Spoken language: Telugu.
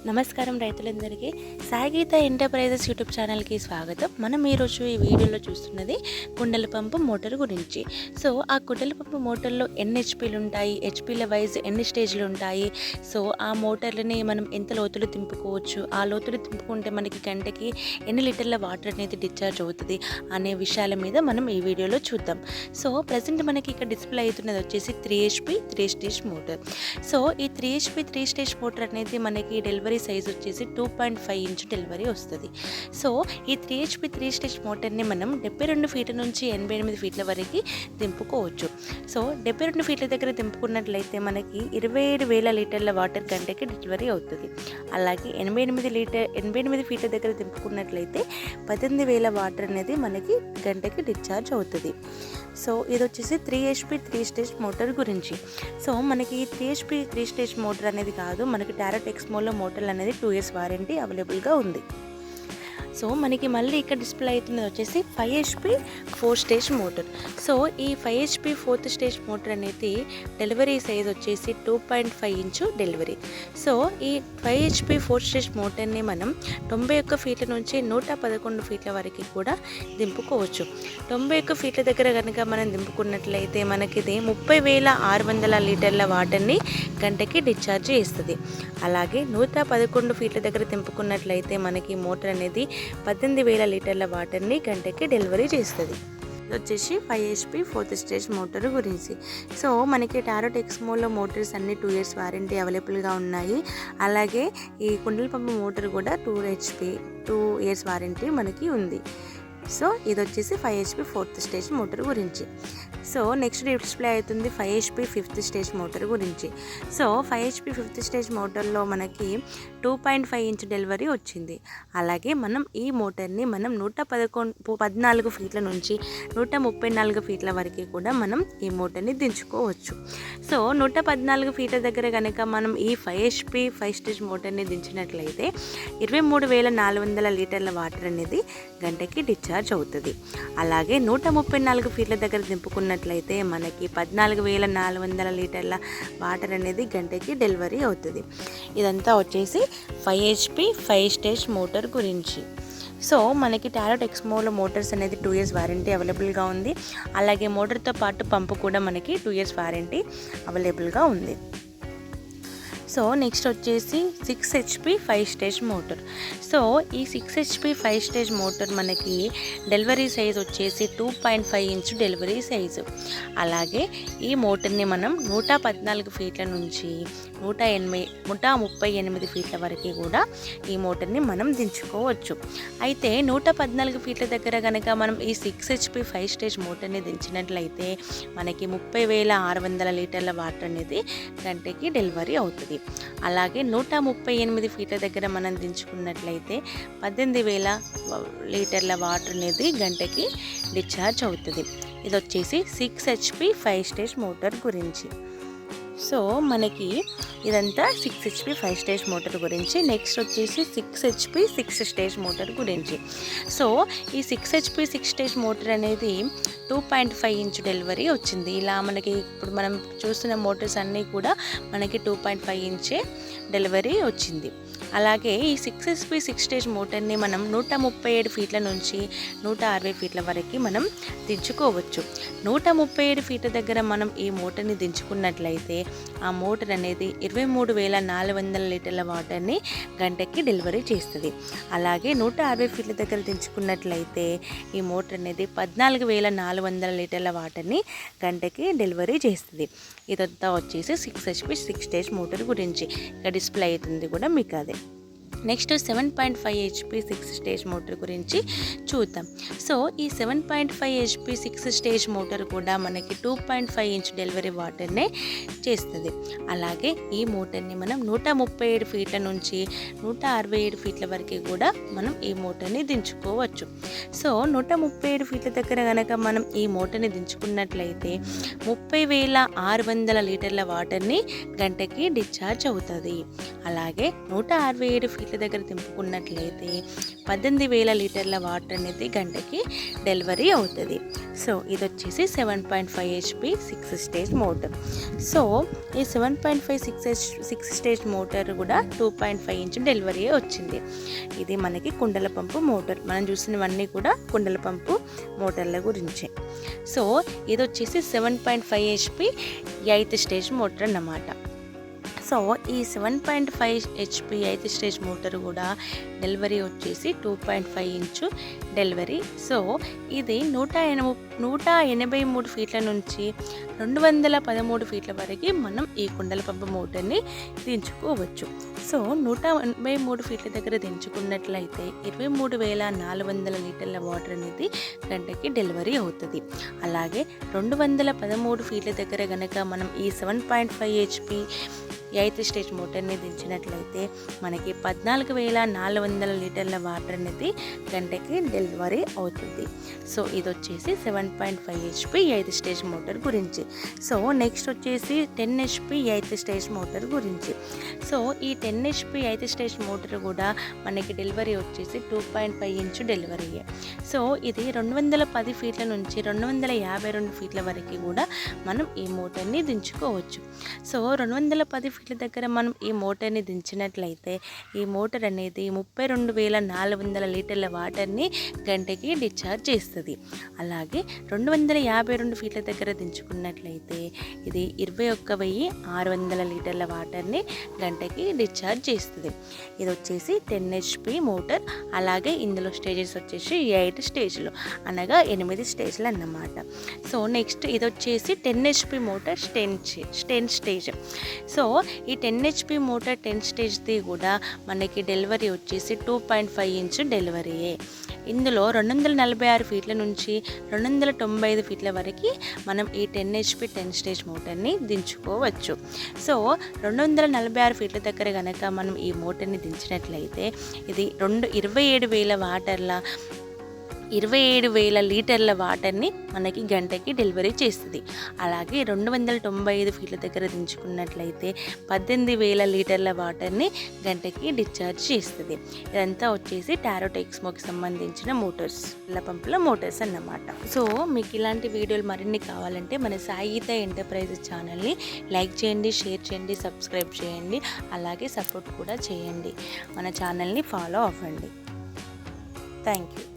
నమస్కారం రైతులందరికీ. సాయిగీత ఎంటర్ప్రైజెస్ యూట్యూబ్ ఛానల్కి స్వాగతం. మనం ఈరోజు ఈ వీడియోలో చూస్తున్నది కుండల పంపు మోటార్ గురించి. సో ఆ కుండల పంపు మోటార్లో ఎన్ని హెచ్పీలు ఉంటాయి, హెచ్పీల వైజ్ ఎన్ని స్టేజ్లు ఉంటాయి, సో ఆ మోటార్లని మనం ఎంత లోతులు తింపుకోవచ్చు, ఆ లోతులు తింపుకుంటే మనకి గంటకి ఎన్ని లీటర్ల వాటర్ అనేది డిశ్చార్జ్ అవుతుంది అనే విషయాల మీద మనం ఈ వీడియోలో చూద్దాం. సో ప్రజెంట్ మనకి ఇక్కడ డిస్ప్లే అవుతున్నది వచ్చేసి 3 HP 3 స్టేజ్ మోటార్. సో ఈ 3 HP 3 స్టేజ్ మోటార్ అనేది మనకి డెలివరీ సైజ్ వచ్చేసి 2.5 ఇంచ్ డెలివరీ వస్తుంది. సో ఈ 3 HP 3 స్టేజ్ మోటార్ని మనం 72 ఫీట్ల నుంచి 88 ఫీట్ల వరకు దింపుకోవచ్చు. సో 72 ఫీట్ల దగ్గర దింపుకున్నట్లయితే మనకి 27,000 లీటర్ల వాటర్ గంటకి డెలివరీ అవుతుంది. అలాగే 88 ఫీట్ల దగ్గర దింపుకున్నట్లయితే 18,000 వాటర్ అనేది మనకి గంటకి డిశ్చార్జ్ అవుతుంది. సో ఇది వచ్చేసి 3 HP 3 స్టేజ్ మోటార్ గురించి. సో మనకి 3 HP 3 స్టేజ్ మోటార్ అనేది కాదు, మనకి టారెట్ ఎక్స్మోలో మోటార్ అనేది 2 years వారంటీ అవైలబుల్గా ఉంది. సో మనకి మళ్ళీ ఇక్కడ డిస్ప్లే అవుతున్నది వచ్చేసి 5 HP 4 స్టేజ్ మోటార్. సో ఈ 5 HP 4th స్టేజ్ మోటార్ అనేది డెలివరీ సైజ్ వచ్చేసి 2.5 ఇంచు డెలివరీ. సో ఈ 5 HP 4 స్టేజ్ మోటార్ని మనం 91 ఫీట్ల నుంచి 111 ఫీట్ల వరకు కూడా దింపుకోవచ్చు. 91 ఫీట్ల దగ్గర కనుక మనం దింపుకున్నట్లయితే మనకి ఇది 30,600 లీటర్ల వాటర్ని గంటకి డిశ్చార్జ్ చేస్తుంది. అలాగే 111 ఫీట్ల దగ్గర దింపుకున్నట్లయితే మనకి మోటార్ అనేది 18,000 లీటర్ల వాటర్ని గంటకి డెలివరీ చేస్తుంది. ఇది వచ్చేసి 5 HP 4th స్టేజ్ మోటార్ గురించి. సో మనకి టారెట్ ఎక్స్మోలో మోటార్స్ అన్ని 2 years వారంటీ అవైలబుల్గా ఉన్నాయి. అలాగే ఈ కుండల పంపు మోటార్ కూడా 2 HP 2 years వారంటీ మనకి ఉంది. సో ఇది వచ్చేసి 5 HP 4th స్టేజ్ మోటార్ గురించి. సో నెక్స్ట్ డిస్ప్లే అవుతుంది 5 HP 5th స్టేజ్ మోటార్ గురించి. సో 5 HP 5th స్టేజ్ మోటార్లో మనకి 2.5 ఇంచ్ డెలివరీ వచ్చింది. అలాగే మనం ఈ మోటార్ని మనం 114 ఫీట్ల నుంచి 134 ఫీట్ల వరకు కూడా మనం ఈ మోటార్ని దించుకోవచ్చు. సో 114 ఫీట్ల దగ్గర కనుక మనం ఈ 5 HP 5 స్టేజ్ మోటార్ని దించినట్లయితే 23,400 లీటర్ల వాటర్ అనేది గంటకి డిశ్చార్జ్ అవుతుంది. అలాగే 134 ఫీట్ల దగ్గర దింపుకున్నట్లయితే మనకి 14,400 లీటర్ల వాటర్ అనేది గంటకి డెలివరీ అవుతుంది. ఇదంతా వచ్చేసి 5 HP 5 స్టేజ్ మోటార్ గురించి. సో మనకి టారెట్ ఎక్స్మోలో మోటార్స్ అనేది 2 years వారంటీ అవైలబుల్గా ఉంది. అలాగే మోటార్తో పాటు పంపు కూడా మనకి 2 years వారంటీ అవైలబుల్గా ఉంది. సో నెక్స్ట్ వచ్చేసి 6 HP 5 స్టేజ్ మోటార్. సో ఈ 6 HP 5 స్టేజ్ మోటార్ మనకి డెలివరీ సైజ్ వచ్చేసి 2.5 ఇంచ్ డెలివరీ సైజు. అలాగే ఈ మోటార్ని మనం 114 ఫీట్ల నుంచి 138 ఫీట్ల వరకు కూడా ఈ మోటార్ని మనం దించుకోవచ్చు. అయితే 114 ఫీట్ల దగ్గర కనుక మనం ఈ 6 HP 5 స్టేజ్ మోటార్ని దించినట్లయితే మనకి 30,600 లీటర్ల వాటర్ అనేది గంటకి డెలివరీ అవుతుంది. అలాగే 138 ఫీట్ల దగ్గర మనం దించుకున్నట్లయితే 18,000 లీటర్ల వాటర్ అనేది గంటకి డిశ్చార్జ్ అవుతుంది. ఇది వచ్చేసి 6 HP 5 స్టేజ్ మోటార్ గురించి. సో మనకి ఇదంతా 6 HP 5 స్టేజ్ మోటార్ గురించి. నెక్స్ట్ వచ్చేసి 6 HP 6 స్టేజ్ మోటార్ గురించి. సో ఈ 6 HP 6 స్టేజ్ మోటార్ అనేది 2.5 ఇంచ్ డెలివరీ వచ్చింది. ఇలా మనకి ఇప్పుడు మనం చూస్తున్న మోటార్స్ అన్నీ కూడా మనకి 2.5 ఇంచే డెలివరీ వచ్చింది. అలాగే ఈ 6 HP 6 స్టేజ్ మోటార్ని మనం 137 ఫీట్ల నుంచి 160 ఫీట్ల వరకు మనం దించుకోవచ్చు. 137 ఫీట్ల దగ్గర మనం ఈ మోటార్ని దించుకున్నట్లయితే ఆ మోటార్ అనేది 23,400 లీటర్ల వాటర్ని గంటకి డెలివరీ చేస్తుంది. అలాగే 160 ఫీట్ల దగ్గర దించుకున్నట్లయితే ఈ మోటార్ అనేది 14,400 లీటర్ల వాటర్ని గంటకి డెలివరీ చేస్తుంది. ఇదంతా వచ్చేసి 6 HP 6 స్టేజ్ మోటార్ గురించి. ఇక్కడ డిస్ప్లే అవుతుంది కూడా మీకు అదే. నెక్స్ట్ 7.5 HP 6 స్టేజ్ మోటార్ గురించి చూద్దాం. సో ఈ 7.5 HP 6 స్టేజ్ మోటార్ కూడా మనకి 2.5 ఇంచ్ డెలివరీ వాటర్నే చేస్తుంది. అలాగే ఈ మోటార్ని మనం 137 ఫీట్ల నుంచి 167 ఫీట్ల వరకు కూడా మనం ఈ మోటార్ని దించుకోవచ్చు. సో 137 ఫీట్ల దగ్గర కనుక మనం ఈ మోటార్ని దించుకున్నట్లయితే 30,600 లీటర్ల వాటర్ని గంటకి డిశ్చార్జ్ అవుతుంది. అలాగే 167 ఫీట్ల దగ్గర దింపుకున్నట్లయితే 18,000 లీటర్ల వాటర్ అనేది గంటకి డెలివరీ అవుతుంది. సో ఇది వచ్చేసి 7.5 HP 6 స్టేజ్ మోటార్. సో ఈ 7.5 6 స్టేజ్ మోటార్ కూడా 2.5 ఇంచ్ డెలివరీ వచ్చింది. ఇది మనకి కుండల పంపు మోటార్. మనం చూసినవన్నీ కూడా కుండల పంపు మోటార్ల గురించే. సో ఇది వచ్చేసి 7.5 HP 8th స్టేజ్ మోటార్ అన్నమాట. సో ఈ 7.5 HP 8th స్టేజ్ మోటార్ కూడా డెలివరీ వచ్చేసి 2.5 ఇంచు డెలివరీ. సో ఇది 183 ఫీట్ల నుంచి 213 ఫీట్ల వరకు మనం ఈ కుండల పంపు మోటార్ని దించుకోవచ్చు. సో 183 ఫీట్ల దగ్గర దించుకున్నట్లయితే 23,400 లీటర్ల వాటర్ అనేది గంటకి డెలివరీ అవుతుంది. అలాగే 213 ఫీట్ల దగ్గర కనుక మనం ఈ 7.5 HP 8th స్టేజ్ మోటార్ని దించినట్లయితే మనకి 14,400 లీటర్ల వాటర్ అనేది గంటకి డెలివరీ అవుతుంది. సో ఇది వచ్చేసి 7.5 HP 8th స్టేజ్ మోటార్ గురించి. సో నెక్స్ట్ వచ్చేసి 10 HP 8th స్టేజ్ మోటార్ గురించి. సో ఈ 10 HP 8th స్టేజ్ మోటార్ కూడా మనకి డెలివరీ వచ్చేసి 2.5 ఇంచు డెలివరీ. సో ఇది 210 ఫీట్ల నుంచి 252 ఫీట్ల వరకు కూడా మనం ఈ మోటార్ని దించుకోవచ్చు. సో 210 ఫీట్ల దగ్గర మనం ఈ మోటార్ని దించినట్లయితే ఈ మోటార్ అనేది 32,400 లీటర్ల వాటర్ని గంటకి డిశ్చార్జ్ చేస్తుంది. అలాగే 252 ఫీట్ల దగ్గర దించుకున్నట్లయితే ఇది 21,600 లీటర్ల వాటర్ని గంటకి డిశ్చార్జ్ చేస్తుంది. ఇది వచ్చేసి 10 HP మోటార్. అలాగే ఇందులో స్టేజెస్ వచ్చేసి 8 స్టేజ్లు, అనగా 8 స్టేజ్లు అన్నమాట. సో నెక్స్ట్ ఇది వచ్చేసి 10 HP మోటార్ 10 స్టేజ్. సో ఈ 10 HP మోటార్ 10 స్టేజ్ది కూడా మనకి డెలివరీ వచ్చేసి 2.5 ఇంచ్ డెలివరీయే. ఇందులో 246 ఫీట్ల నుంచి 295 ఫీట్ల వరకు మనం ఈ 10 HP 10 స్టేజ్ మోటార్ని దించుకోవచ్చు. సో 246 ఫీట్ల దగ్గర కనుక మనం ఈ మోటార్ని దించినట్లయితే ఇది 27,000 లీటర్ల వాటర్ని మనకి గంటకి డెలివరీ చేస్తుంది. అలాగే 295 ఫీట్ల దగ్గర దించుకున్నట్లయితే 18,000 లీటర్ల వాటర్ని గంటకి డిశ్చార్జ్ చేస్తుంది. ఇదంతా వచ్చేసి టారో టెక్స్మోకి సంబంధించిన మోటార్స్, పంపుల మోటార్స్ అన్నమాట. సో మీకు ఇలాంటి వీడియోలు మరిన్ని కావాలంటే మన సాయిగీత ఎంటర్ప్రైజెస్ ఛానల్ని లైక్ చేయండి, షేర్ చేయండి, సబ్స్క్రైబ్ చేయండి. అలాగే సపోర్ట్ కూడా చేయండి. మన ఛానల్ని ఫాలో అవ్వండి. Thank you.